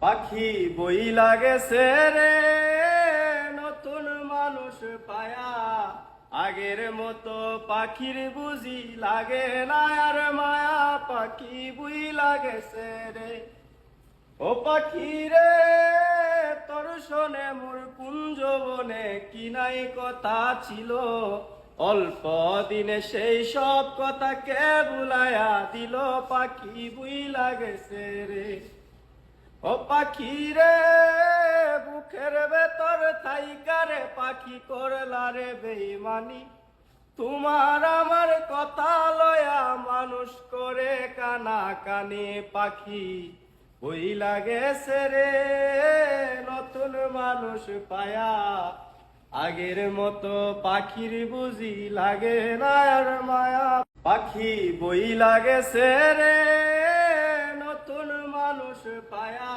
পাখি বই লাগেছে রে নতুন মানুষ পায়া, আগের মতো পাখির বুঝি লাগে না আর মায়া। পাখি বই লাগেছে রে, ও পাখি রে তোর শোনে মোর কুঞ্জ বনে কি নাই কথা ছিল, অল্প দিনে সেই সব কথা কে ভুলায়া দিল। পাখি বই লাগেছে রে, ও পাখি রে বুকের ভেতর থাইকারে পাখি করলা রে বেইমানি, তোমার আমার কথা লয়া মানুষ করে কানা কানে। পাখি বই লাগেছে রে নতুন মানুষ পায়া, আগের মতো পাখির বুঝি লাগে না আর মায়া। পাখি বই লাগেছে রে নতুন মানুষ পায়া,